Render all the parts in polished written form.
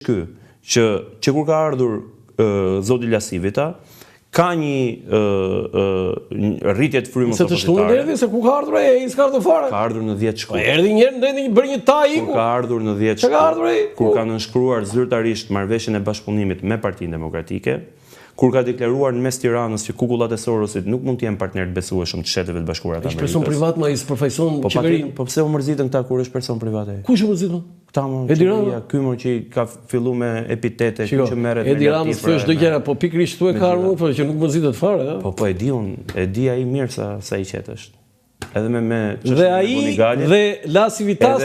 ky, që kur ka ardhur zoti Lasivita, ka një rritje të frymës opozitare. Se të shtunë erdhi, se ku ka ardhur ai, s'ka ardhur fare. Ka ardhur në 10 shkurt. Erdhi njerë, bërë një taj iku. Kur ka ardhur në 10 shkurt, kur ka nënshkruar zyrtarisht marrëveshjen e bashkëpunimit me Partinë Demokratike, kur ka deklaruar në mes Tiranës që kukullat e Sorosit nuk mund të jenë partner të besueshëm të Shteteve të Bashkuara të Amerikës. Është person privat, ma i përfaqëson qeverinë. Po pse u mërzitën këta kur është person privat ai? Kush u mërzitën? Këta më qeveria, ky më që ka filluar me epitete, që merret me Edi Ramës thosh çdo gjëra, po pikërisht këtu e ka ardhur, po që nuk mëzitet fare, ëh. Po e di unë, e di ai mirë sa i qetë është. Edhe me dhe ai dhe Lasivitas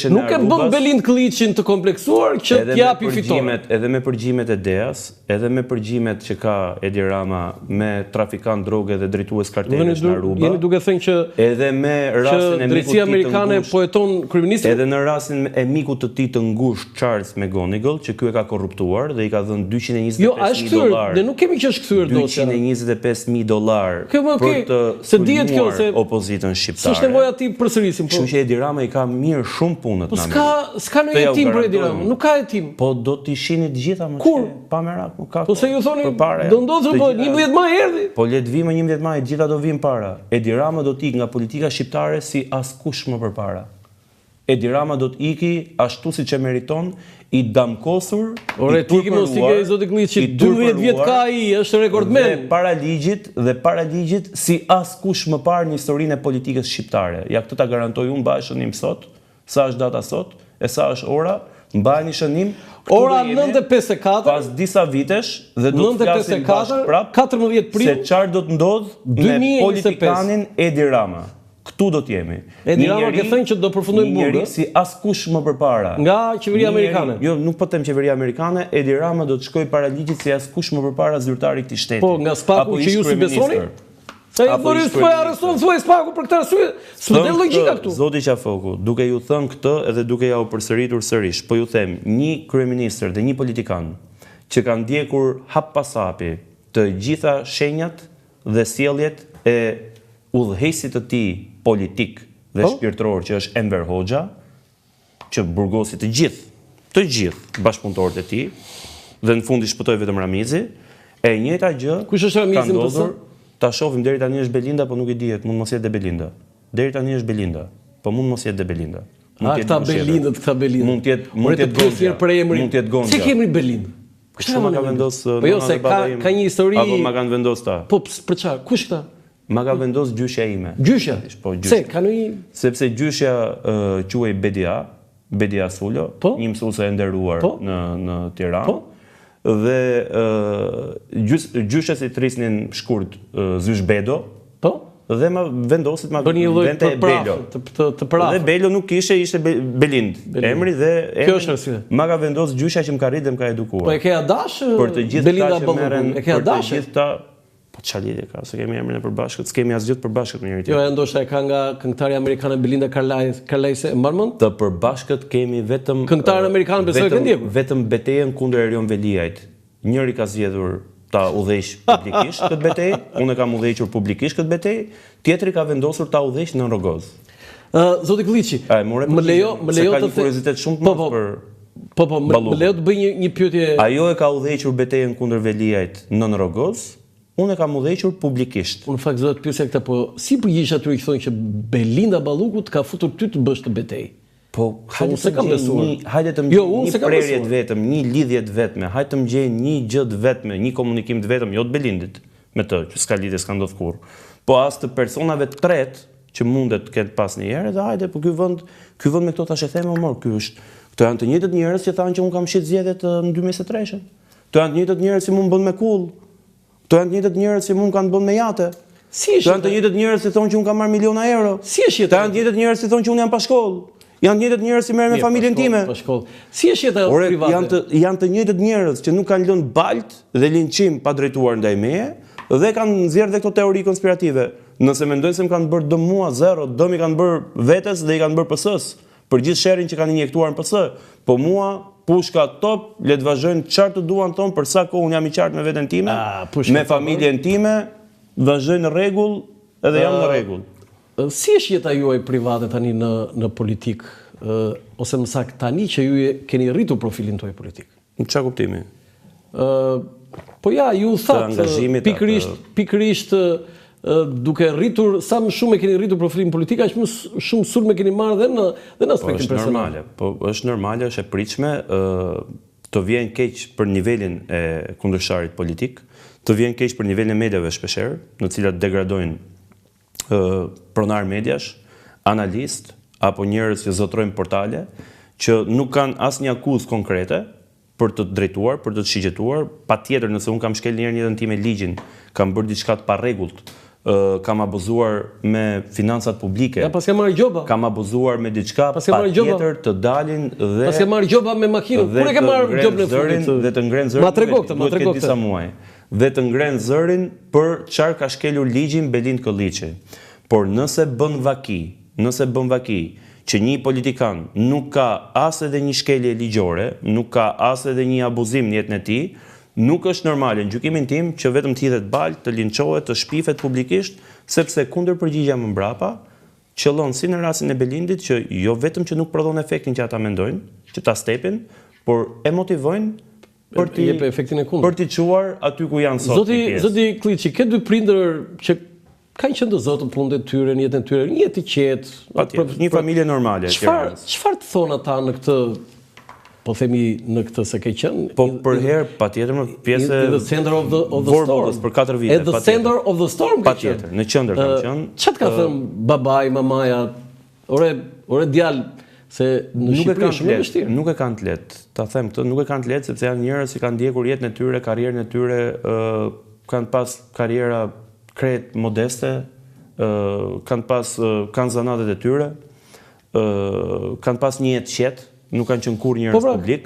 nuk e bën Belind Klliçin të kompleksuar që t'japi fitore. Edhe me përgjimet e Deas, edhe me përgjimet që ka Edi Rama me trafikant droge dhe drejtues kartelesh në Aruba. Jeni duke thënë që edhe me rastin e mikut drejtësia amerikane po heton kryeministin. Edhe në rastin e mikut të tij të ngushtë Charles McGonigal, që ky e ka korruptuar dhe i ka dhënë $225,000. Ne nuk kemi që është kthyer dot. $225,000 për të sulmuar opozitën shqiptare. S'është nevoja ti përsërisim. Kështu që Edi Rama i ka mirë shumë punët në Amerikë. S'ka në jetim për Edi Rama, nuk ka jetim. Po do t'i shihni të gjitha më kur? Pa merak, nuk ka. Po se ju thoni, do ndodhë po 11 maj erdhi. Po le të vijmë 11 maj, gjitha do vijmë para. Edi Rama do t'ik nga politika shqiptare si askush më përpara. Edi Rama do t'iki ashtu siç e meriton, i damkosur, i turpëruar, zoti Klliçi, 12 vjet ka ai, është rekordmen. Dhe para ligjit si askush më parë në historinë e politikës shqiptare. Ja këtë ta garantoj unë, mbaj shënim sot, sa është data sot, e sa është ora, mbajeni shënim. Ora 9:54. Pas disa vitesh dhe do të flasim bashkë prapë 14 prill se çfarë do të ndodh me politikanin Edi Rama. Këtu do t'jemi. Edi Rama ke thënë që do përfundojmë burgë. Njëri si askush më përpara. Nga qeveria amerikane. Jo, nuk po them qeveria amerikane, Edi Rama do të shkojë para ligjit si askush më përpara zyrtari i këtij shteti. Po, nga spaku që ju si besoni? Se ju thoni s'po e arreston thuaj spaku për këtë arsye. S'po del logjika këtu. Zoti Qafoku, duke ju thënë këtë edhe duke ja u përsëritur sërish, po ju them, një kryeministër dhe një politikan që kanë ndjekur hap pas hapi të gjitha shenjat dhe sjelljet e udhëheqësit të tij politik dhe shpirtëror që është Enver Hoxha, që burgosi të gjithë bashkëpunëtorët e tij, dhe në fund i shpëtoi vetëm Ramizi, e njëjta gjë. Kush është Ramizi më të? Ta shohim, deri tani është Belinda, po nuk i dihet, mund mos jetë dhe Belinda. Deri tani është Belinda, po mund mos jetë dhe Belinda. Këta Belinda. Mund të jetë Gonxha. Si kemi Belinda? Kështu ma ka vendos. Po jo, se ka një histori. Apo ma kanë vendos ta. Po për çfarë? Kush këta? Ma ka vendos gjyshja ime. Gjyshja? Po, gjyshja. Se, ka në i... Sepse gjyshja quhej Bedia Sullo, një mësuese e nderuar në Tiranë. Dhe gjyshja si trisnin shkurt Zysh Bedo, dhe ma vendosit ma vente e Belo. Dhe Belo nuk ishte Belind. Emri dhe ma ka vendos gjyshja që më ka rrit dhe më ka edukuar. Po e ke adash Belinda Ballukun? E ke adash? Po çfarë lidhje ka, se kemi emrin e përbashkët, s'kemi asgjë të përbashkët me njëri tjetrin. Jo, ndoshta e ka nga këngëtarja amerikane Belinda Carlisle, e mban mend? Të përbashkët kemi vetëm këngëtarën amerikanë besoj ke ndjekur. Vetëm betejën kundër Erion Veliajt. Njëri ka zgjedhur ta udhëheq publikisht këtë betejë, unë kam udhëhequr publikisht këtë betejë, tjetri ka vendosur ta udhëheq në Rogoz. Zoti Klliçi, më lejo të kuriozitet shumë të madh për Po, më lejo të bëj një pyetje. Ajo e ka udhëhequr betejën kundër Veliajt në Rogoz. Unë e kam udhëhequr publikisht. Unë fakt do të pyesja këtë, po si përgjigjesh atyre që thonë që Belinda Ballukut ka futur ty të bësh të betejë? Po, hajde të më gjej një prerje të vetëm, një lidhje të vetme, hajde të më gjej një gjë të vetme, një komunikim të vetëm, jo të Belindit me të, që s'ka lidhje, s'ka ndodhur kurrë. Po as të personave të tretë që mundet të ketë pas një herë, dhe hajde, po ky vend me këto tash e them më, këto janë të njëjtët njerëz që thanë që unë kam shit zgjedhjet në 2023. Këto janë të njëjtët njerëz që mund bën me kull. Këto janë të njëjtët njerëz që mund kanë bën me jate. Këto janë të njëjtët njerëz që thonë që unë kam marrë miliona euro. Si është jeta? Këto janë të njëjtët njerëz që thonë që unë jam pa shkollë. Janë të njëjtët njerëz që merren me familjen time. Pa shkollë. Si është jeta private? Janë të njëjtët njerëz që nuk kanë lënë balt dhe linçim pa drejtuar ndaj meje dhe kanë nxjerrë këto teori konspirative. Nëse mendojnë se më kanë bërë dëm mua zero, dëm i kanë bërë vetes dhe i kanë bërë PS-s për gjithë sherrin që kanë injektuar në PS. Po mua pushka top, le të vazhdojnë çfarë të duan thonë për sa kohë unë jam i qartë me veten time, me familjen time, vazhdojnë në rregull edhe jam në rregull. Si është jeta juaj private tani në politik, ose më saktë tani që ju keni rritur profilin tuaj politik? Në çfarë kuptimi? Po ja, ju thatë pikërisht duke rritur, sa më shumë e keni rritur profilin politik, aq më shumë sulme keni marrë dhe në aspektin personal. Po është normale, është e pritshme, të vjen keq për nivelin e kundërsharit politik, të vjen keq për nivelin e mediave shpeshherë, në cilat degradojnë pronar mediash, analist apo njerëz që zotrojnë portale, që nuk kanë asnjë akuzë konkrete për të drejtuar, për të shigjetuar, patjetër nëse unë kam shkel njerë njëtën time ligjin, kam bërë diçka të parregullt, kam abuzuar me financat publike. Ja, pas ke marrë gjoba. Kam abuzuar me diçka patjetër të dalin dhe pas ke marrë gjoba me makinën. Kur e ke marrë gjobën e fundit? Dhe të ngrenë zërin. Ma trego këtë. Disa muaj. Dhe të ngrenë zërin për çfarë ka shkelur ligjin Belind Kolliçi. Por nëse bën vaki që një politikan nuk ka as edhe një shkelje ligjore, nuk ka as edhe një abuzim në jetën e tij, nuk është normale në gjykimin tim që vetëm të hidhet balë, të linçohet, të shpifet publikisht, sepse kundër përgjigja më mbrapa qëllon si në rastin e Belindit që jo vetëm që nuk prodhon efektin që ata mendojnë, që ta stepin, por e motivojnë për t'i çuar aty ku janë sot. Zoti Kolliçi, ke dy prindër që kanë qenë të zotë në punët e tyre, në jetën e tyre, një jetë i qetë. Patjetër, një familje normale. Çfarë të thonë ata në këtë, po themi në këtë se ke qenë? Po për herë, patjetër më pjesë the center of the storm. Për 4 vite. At the center of the storm. Patjetër, në qendër kam qenë. Çfarë ka thënë babai, mamaja? Ore djalë, se në Shqipëri është shumë e vështirë. Nuk e kanë të lehtë. Ta them këtë, nuk e kanë të lehtë sepse janë njerëz që kanë ndjekur jetën e tyre, karrierën e tyre, kanë pas karriera krejt modeste, kanë zanatet e tyre, kanë pas një jetë qetë, nuk kanë qenë kur njerëz publik,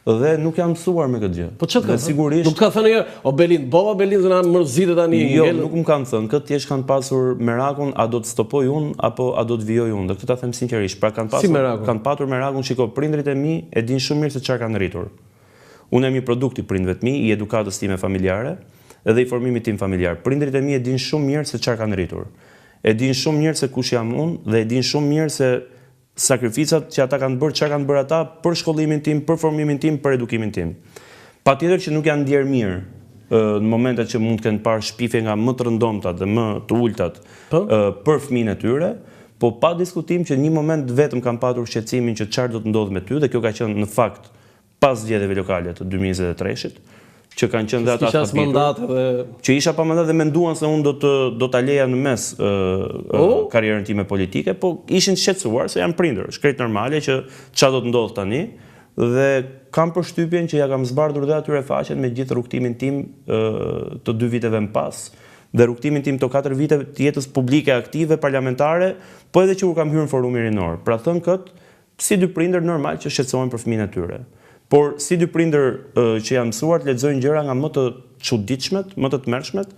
dhe nuk janë mësuar me këtë gjë. Po çfarë kanë thënë? Nuk ka thënë njerë, o Belind, bova Belind na mërzitet tani. Jo, nuk më kanë thënë, këtë thjesht kanë pasur merakun, a do të stopoj unë apo a do të vijoj unë. Dhe këtë ta them sinqerisht. Pra kanë patur merakun, shiko, prindrit e mi e dinë shumë mirë se çfarë kanë rritur. Unë jam një produkt i prindve të mi, i edukatës time familjare, edhe i formimit tim familjar. Prindrit e mi e dinë shumë mirë se çfarë kanë rritur. E dinë shumë mirë se kush jam unë dhe e dinë shumë mirë se sakrificat që ata kanë bërë, çfarë kanë bërë ata për shkollimin tim, për formimin tim, për edukimin tim. Patjetër që nuk janë ndjerë mirë në momentet që mund të kenë parë shpifje nga më të rëndomtat dhe më të ultat për fëmijën e tyre, po pa diskutim që një moment vetëm kanë patur shqetësimin që çfarë do të ndodhë me ty dhe kjo ka qenë në fakt pas zgjedhjeve lokale të 2023-shit. Që kanë qenë dhe ata që isha pa mandat dhe menduan se unë do ta leja në mes karrierën time politike, po ishin shqetësuar se janë prindër, është krejt normale që çfarë do të ndodh tani dhe kam përshtypjen që ja kam zbardhur dhe atyre faqen me gjithë rrugtimin tim të 2 viteve më pas dhe rrugtimin tim të 4 vite të jetës publike aktive parlamentare, po edhe që kur kam hyrë në forumin rinor. Pra thënë këtë, si dy prindër normal që shqetësohen për fëmijën e tyre. Por si dy prindër që janë mësuar të lexojnë gjëra nga më të çuditshmet, më të tmerrshmet,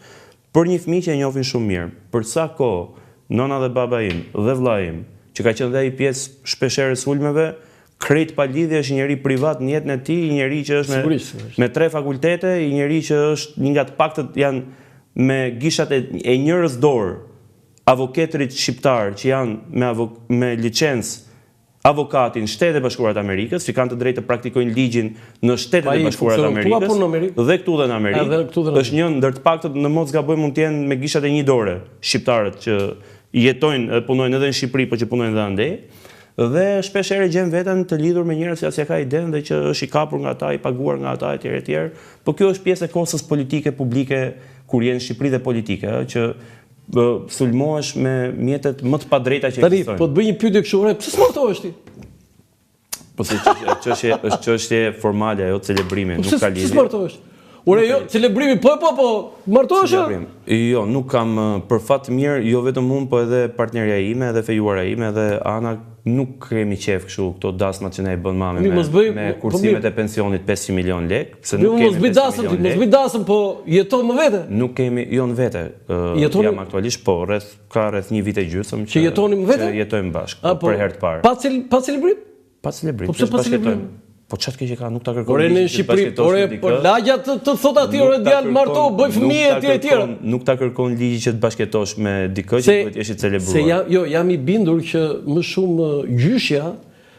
për një fëmijë që e njohin shumë mirë. Për sa kohë nëna dhe baba im dhe vlla im, që ka qenë dhe ai pjesë shpeshherë sulmeve, krejt pa lidhje është një njeri privat në jetën e tij, një njeri që është me 3 fakultete, një njeri që është një nga të paktët janë me gishat e njërës dorë, avokatërit shqiptar që janë me licencë avokatin Shtetet e Bashkuara të Amerikës, që kanë të drejtë të praktikojnë ligjin në Shtetet e Bashkuara të Amerikës, dhe këtu dhe në Amerikë. Është një ndër të paktët në mos gaboj mund të jenë me gishat e një dore shqiptarët që jetojnë, punojnë edhe në Shqipëri, por që punojnë edhe andej. Dhe shpeshherë gjen veten të lidhur me njerëz që as e ka iden dhe që është i kapur nga ata, i paguar nga ata etj. Po kjo është pjesë e kosës politike publike kur je në Shqipëri dhe politike, që sulmohesh me mjetet më të padrejta që ekzistojnë. Po të bëj një pyetje kështu, pse smartohesh ti? Po se është çështje formale ajo celebrimi, nuk ka lidhje. Pse smartohesh? Ore jo, celebrimi po, martohesh? Jo, nuk kam për fat mirë, jo vetëm unë, po edhe partnerja ime, edhe fejuara ime, edhe Ana, nuk kemi qef kështu këto dasmat që ne i bën mami me kursimet e pensionit 500 milion lek, se nuk kemi 500 milion lek. Mos bëj dasëm, po jeton më vete? Nuk kemi, jo në vete, jam aktualisht, po, ka rreth 1 vit e gjysmë që jetoni më vete? Që jetojmë bashkë, për herë të parë. Pa celebrim? Pa celebrim, që bashkëtojmë. Po çfarë ke që ka, nuk ta kërkon. Ore në Shqipëri, po lagja të thot aty ore djalë marto, bëj fëmijë etj. Nuk ta kërkon ligji që të bashkëtosh me dikë që duhet jesh i celebruar. Se jam i bindur që më shumë gjyshja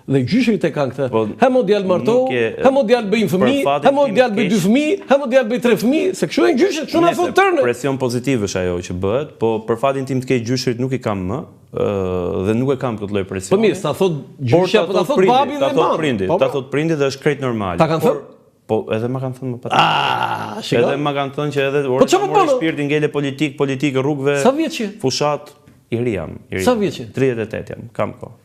Dhe gjyshrit e kanë këtë. Hemo djalë martohu, hemo djalë bëjnë fëmijë, hemo djalë bëjnë 2 fëmijë, hemo djalë bëjnë 3 fëmijë, se kështu janë gjyshrit, kështu na thotë tërë. Presion pozitiv është ajo që bëhet, po për fatin tim të keq gjyshrit nuk i kam më, dhe nuk e kam këtë lloj presioni. Po mirë, ta thotë gjyshja, po ta thotë babi dhe mami. Ta thotë prindi dhe është krejt normal. Ta kanë thënë? Po edhe ma kanë thënë më patjetër. Edhe ma kanë thënë që edhe mori shpirti ngele politik rrugëve. Sa vjeç je? Fushat i ri jam. Sa vjeç je? 38 jam, kam kohë.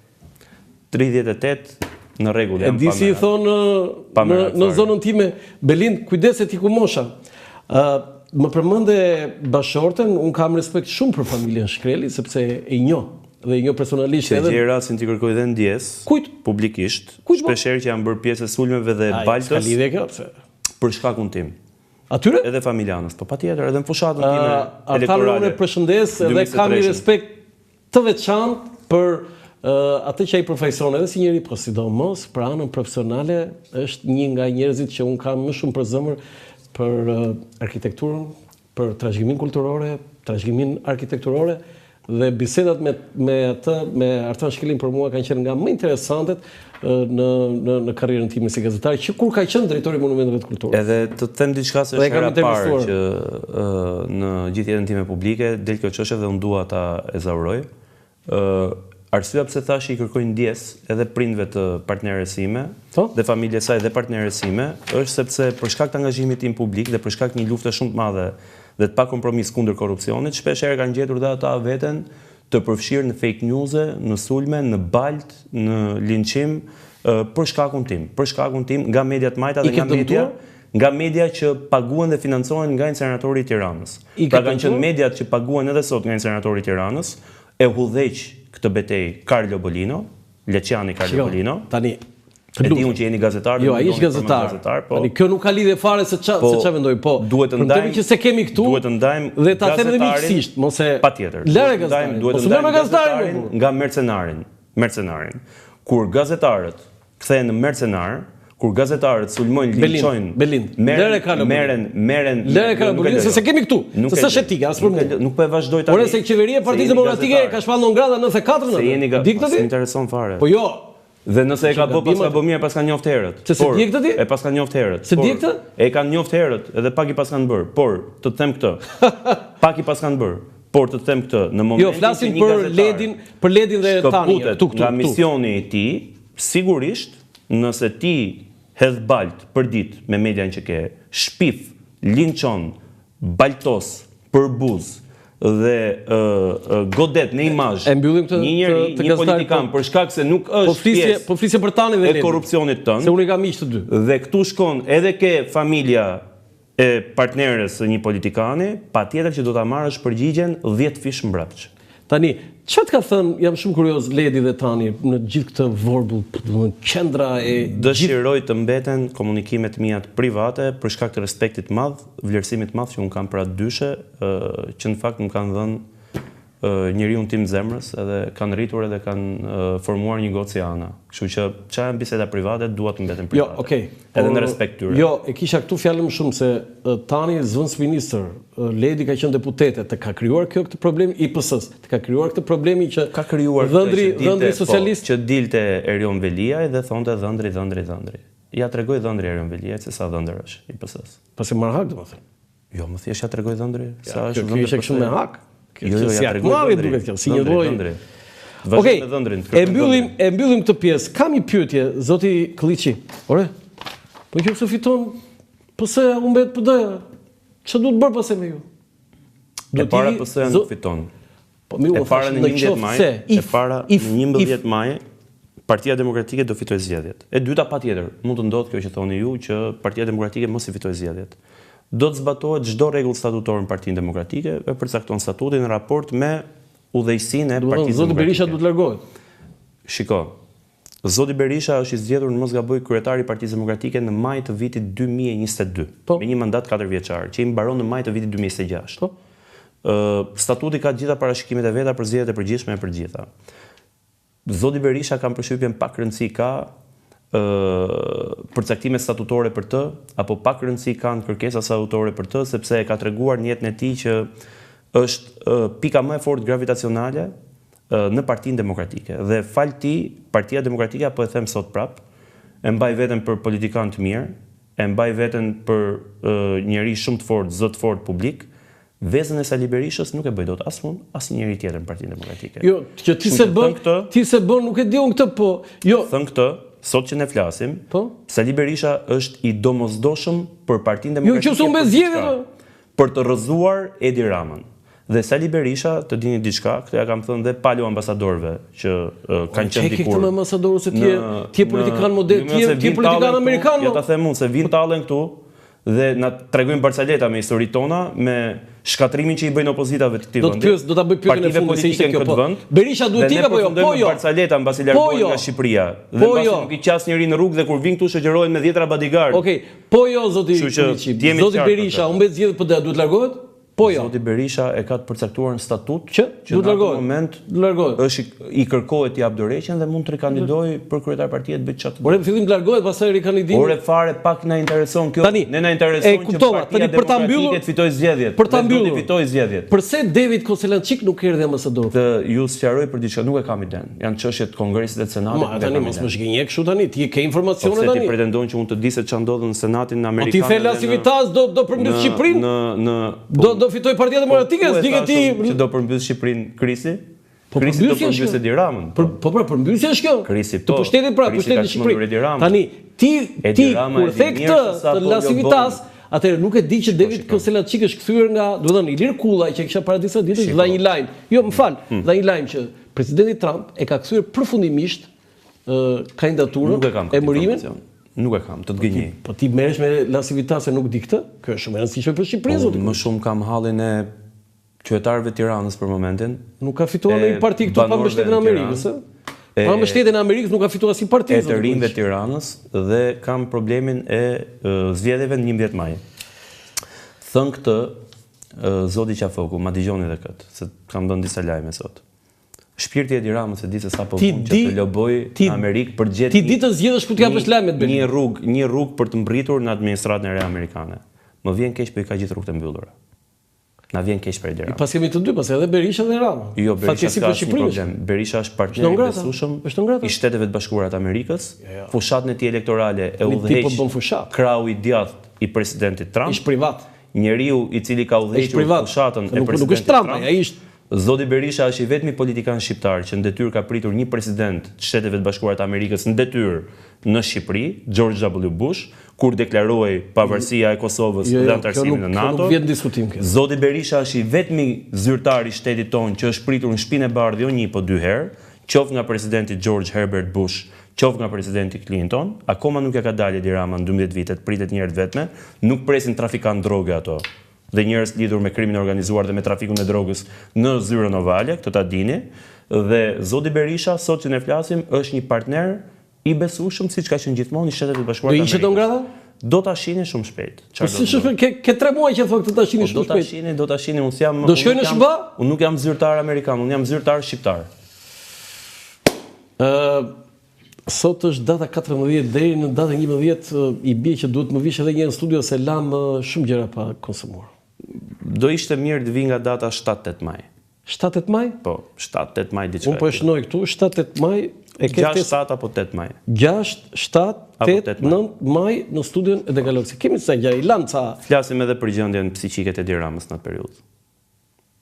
38 në rregull jam. E di si i thonë në zonën time, Belind, kujdeset i ku mosha. Më përmende bashorten, unë kam respekt shumë për familjen Shkreli, sepse e njoh. Dhe i njoh personalisht edhe. Se gjera si ti kërkoj dhe ndjes publikisht, shpeshherë që janë bërë pjesë e sulmeve dhe baltës për shkakun tim. Atyre? Edhe familjanës, po patjetër, edhe në fushatën time elektorale. Unë e përshëndes edhe kam një respekt të veçantë për atë që ai përfaqëson edhe si njeri, po sidomos për anën profesionale, është një nga njerëzit që unë kam më shumë për zemër për arkitekturën, për trashëgiminë kulturore, trashëgiminë arkitekturore. Dhe bisedat me Artan Shkelin për mua kanë qenë nga më interesantet në karrierën time si gazetar, që kur ka qenë drejtori i monumenteve të kulturës. Edhe të them diçka se është hera parë që në gjithë jetën time publike del kjo çështje dhe unë dua ta ezauroj. Arsyeja pse thash i kërkoj ndjes edhe prindve të partneres sime, dhe familjes saj dhe partneres sime, është sepse për shkak të angazhimit tim publik dhe për shkak të një lufte shumë të madhe dhe të pa kompromis kundër korrupsionit, shpeshherë kanë gjetur dhe ata veten të përfshirë në fake news-e, në sulme, në balt, në linçim për shkakun tim. Për shkakun tim nga media të majta dhe nga media që paguhen dhe financohen nga inceneratori i Tiranës. Pra kanë qenë mediat që paguhen edhe sot nga inceneratori i Tiranës, e hudhëheq këtë betejë Carlo Bolino, Leçiani Carlo Bolino. Tani e di unë që jeni gazetar. Jo, ai është gazetar. Tani kjo nuk ka lidhje fare se ç'a mendoj, po. Duhet të ndajmë që se kemi këtu. Duhet të ndajmë dhe ta them edhe miqësisht, mos e patjetër. Duhet të ndajmë gazetarin nga mercenarin. Kur gazetarët kthehen në mercenar, kur gazetarët sulmojnë, linçojnë, merren, se kemi këtu, se s'është etike, as për mua. Nuk po e vazhdoj tani. Por se qeveria e Partisë Demokratike ka shpallur ngrada 94-në. Di këtë ti? Intereson fare. Po jo. Dhe nëse e ka bë pas ka bë mirë, pas ka njoftë herët. Se di këtë ti? E pas ka njoftë herët. Se di këtë? E kanë njoftë herët, edhe pak i pas kanë bërë. Por të them këtë. Pak i pas kanë bërë. Por të them këtë, në momentin që flasim për Ledin dhe Tani, nga misioni i tij, sigurisht, nëse ti hedh balt për ditë me median që ke, shpif, linçon, baltos, përbuz dhe godet në imazh një politikan për shkak se nuk është pjesë po flisje për Tani dhe e korrupsionit tënd, se unë i kam miq të dy. Dhe këtu shkon edhe ke familja e partneres së një politikani, patjetër që do ta marrësh përgjigjen 10 fish mbrapsht. Tani, çfarë ka thënë, jam shumë kurioz, Ledi dhe Tani në gjithë këtë vorbull, në qendra e dëshiroj të mbeten komunikimet mia private për shkak të respektit të madh, vlerësimit të madh që un kam për atë dyshe, që në fakt më kanë dhënë njeriu tim zemrës, edhe kanë rritur edhe kanë formuar një gocë si Ana. Kështu që çfarë janë biseda private duhet të mbeten private. Jo, okay. Edhe në respekt tyre. Jo, e kisha këtu fjalë më shumë se Tani zëvendësministër, Ledi ka qenë deputete, të ka krijuar kjo këtë problem i PS-s, të ka krijuar këtë problemi që ka krijuar dhëndri socialist që dilte Erion Veliaj dhe thonte dhëndri. Ja tregoj dhëndri Erion Veliaj se sa dhëndër është i PS-s. Pasi marr hak domethënë. Jo, më thjesht ja tregoj dhëndri, sa është dhëndri. Kjo ishte shumë me hak. Jo, ja tregoj dhëndri. Si një lloj. Okej, e mbyllim këtë pjesë. Kam një pyetje, zoti Klliçi. Ore. Po nëse fiton, pse humbet PD-ja? Ç'do të bërë pas me ju? E para PS-ja nuk fiton. E para në 11 maj, e para në 11 maj, Partia Demokratike do fitojë zgjedhjet. E dyta patjetër, mund të ndodhë kjo që thoni ju që Partia Demokratike mos i fitojë zgjedhjet. Do të zbatohet çdo rregull statutore në Partinë Demokratike e përcakton statutin në raport me udhëheqësinë e Partisë Demokratike. Zoti Berisha do të largohet. Shiko. Zoti Berisha është i zgjedhur në mos gaboj kryetari i Partisë Demokratike në maj të vitit 2022, me një mandat 4 vjeçar, që i mbaron në maj të vitit 2026. Statuti ka të gjitha parashikimet e veta për zgjedhjet e përgjithshme e për gjitha. Zoti Berisha kam përshtypjen pak rëndësi ka përcaktime statutore për të, apo pak rëndësi kanë kërkesa statutore për të, sepse e ka treguar në jetën e tij që është pika më e fortë gravitacionale në Partinë Demokratike. Dhe falti, Partia Demokratike, apo e them sot prap, e mbaj veten për politikan të mirë, e mbaj veten për njeri shumë të fortë, zot fort publik, vezën e Sali Berishës nuk e bëj dot as unë, as njeri tjetër në Partinë Demokratike. Jo, që ti se bën nuk e di unë këtë, po, jo. Thënë këtë, sot që ne flasim, Sali Berisha është i domosdoshëm për Partinë Demokratike. Jo, që unë bezjedhje, për të rrëzuar Edi Ramën. Dhe Sali Berisha, të dini diçka, këtë ja kam thënë dhe palo ambasadorëve që kanë qenë dikur. Çe këtë ambasadorë se ti je politikan model, ti je politikan amerikan. Ja ta them unë se vinë tallen këtu dhe na tregojnë barcaleta me historitë tona, me shkatrimin që i bëjnë opozitave të këtij vendi. Do ta bëj pyetjen e fundit se ishte kjo po. Berisha duhet ikë apo jo? Po jo. Barcaleta mbasi largohen nga Shqipëria. Dhe mbasi nuk i qas njëri në rrugë dhe kur vin këtu shoqërohen me 10 bodyguard. Okej. Po jo zoti Zoti Berisha, u mbet zgjedhjet PD duhet largohet? Po jo. Zoti Berisha e ka të përcaktuar në statut që në atë moment është i kërkohet t'i jap dorëheqjen dhe mund të rikandidojë për kryetar partie të bëj çfarë. Por në fillim të largohet, pastaj rikandidimi. Ore fare pak na intereson kjo. Ne na intereson që Partia Demokratike të fitojë zgjedhjet. Për ta mbyllur, të fitojë zgjedhjet. Përse David Koselançik nuk erdhi ambasador? Të ju sqaroj për diçka, nuk e kam iden. Janë çështje të Kongresit dhe të Senatit. Tani mos më shgënjek kështu tani, ti ke informacione tani. Ti pretendon që unë të di se ç'a ndodh në Senatin amerikan. Ti the Lasivitas do përmbys Shqipërinë? Do fitoj Partia Demokratike? Që do përmbys Shqipërinë Krisi? Krisi do përmbys Edi Ramën. Po përmbysja është kjo. Krisi po. Pushtetin pushtetin Shqipërinë. Tani ti kur the këtë të Lasivitas, atëherë nuk e di që David Koselançik është kthyer nga, do të thënë, Ilir Kullaj që kisha para disa ditësh dha një lajm. Jo, më fal, dha një lajm që presidenti Trump e ka kthyer përfundimisht kandidaturën, emërimin. Nuk e kam, të të gënjej. Po ti merresh me Lasivitas se nuk di këtë? Kjo është shumë e rëndësishme për Shqipërinë. Më shumë kam hallin e qytetarëve të Tiranës për momentin. Nuk ka fituar në një parti këtu pa mbështetjen e Amerikës, ë? Pa mbështetjen e Amerikës nuk ka fituar asnjë parti. E të rinjve të Tiranës dhe kam problemin e zgjedhjeve në 11 maj. Thën këtë zoti Qafoku, ma dëgjoni edhe këtë, se kam dhënë disa lajme sot. Shpirti i Edi Ramës e di se sapo mund që të loboj në Amerikë për gjetë. Ti di të zgjedhësh ku të japësh lajmet një rrugë për të mbritur në administratën e re amerikane. Më vjen keq për i ka gjithë rrugët e mbyllura. Na vjen keq për Edi Ramës. Pas kemi të dy, pas edhe Berisha dhe Rama. Jo, Berisha ka asnjë problem. Berisha është partner i besueshëm i Shteteve të Bashkuara të Amerikës. Fushatën e tij elektorale e udhëheq krau i djathtë i presidentit Trump. Ish privat. Njeriu i cili ka udhëhequr fushatën e presidentit Trump. Nuk është Trump, ai është Zoti Berisha është i vetmi politikan shqiptar që në detyrë ka pritur një president të Shteteve të Bashkuara të Amerikës në detyrë në Shqipëri, George W. Bush, kur deklaroi pavarësia e Kosovës dhe antarësimin në NATO. Nuk vjen diskutim kjo. Zoti Berisha është i vetmi zyrtar i shtetit tonë që është pritur në shpinë e bardhë jo një, po 2 herë, qoftë nga presidenti George Herbert Bush, qoftë nga presidenti Clinton. Akoma nuk ja ka dalë Edi Rama në 12 vitet, pritet një herë vetme, nuk presin trafikant droge ato dhe njerëz lidhur me krimin organizuar dhe me trafikun e drogës në zyrën ovale, këtë ta dini. Dhe zoti Berisha, sot që ne flasim, është një partner i besueshëm, siç ka qenë gjithmonë i Shtetet e Bashkuara të Amerikës. Do ishte do ngrada? Do ta shihni shumë shpejt. Po si shumë ke 3 muaj që thon këtë ta shihni shumë shpejt. Do ta shihni, unë jam. Do shkojnë në SBA? Unë nuk jam zyrtar amerikan, unë jam zyrtar shqiptar. Sot është data 14 deri në datën 11 i bie që duhet më vish edhe një në studio se lam shumë gjëra pa konsumuar. Do ishte mirë të vi nga data 7-8 maj. 7-8 maj? Po, 7-8 maj diçka. Unë po e shënoj këtu, 7-8 maj. 6-7 apo 8 maj. 6-7-8-9 maj në studion e Degaloksi. Kemi sa gjë, i lam ca. Flasim edhe për gjendjen psiqike të Edi Ramës në atë periudhë.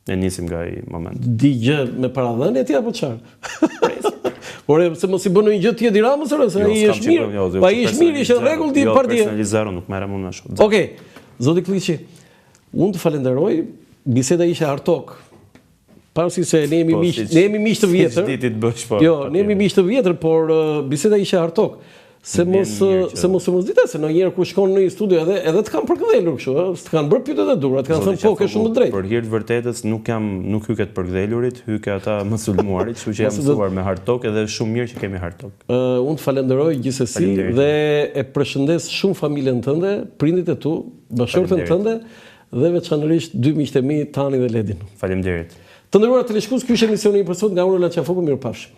Ne nisim nga ai moment. Di gjë me paradhënie ti apo çfarë? Por se mos i bën një gjë ti Edi Ramës, se ai është mirë. Pa ai është mirë, është rregull ti partia. Jo, personalizaro, nuk merrem unë ashtu. Okej. Zoti Kliçi, unë të falenderoj, biseda ishte hartok. Pavarësisht se ne jemi miq të vjetër. Jo, ne jemi miq të vjetër, por biseda ishte hartok. Se mos dita se ndonjëherë kur shkon në një studio edhe të kanë përkthjelur kështu, të kanë bërë pyetje të dura, të kanë thënë po ke shumë të drejtë. Për hir të vërtetës nuk hyket përkthjelurit, hyke ata më sulmuarit, kështu që jam mësuar me hartok edhe shumë mirë që kemi hartok. Unë të falenderoj gjithsesi dhe e përshëndes shumë familjen tënde, prindit e tu, bashkëshorten tënde dhe veçanërisht 2 miqtë e mi, Tani dhe Ledin. Faleminderit. Të nderuar teleshikues, ky është emisioni i përsot nga Unë Qafoku, mirupafshim.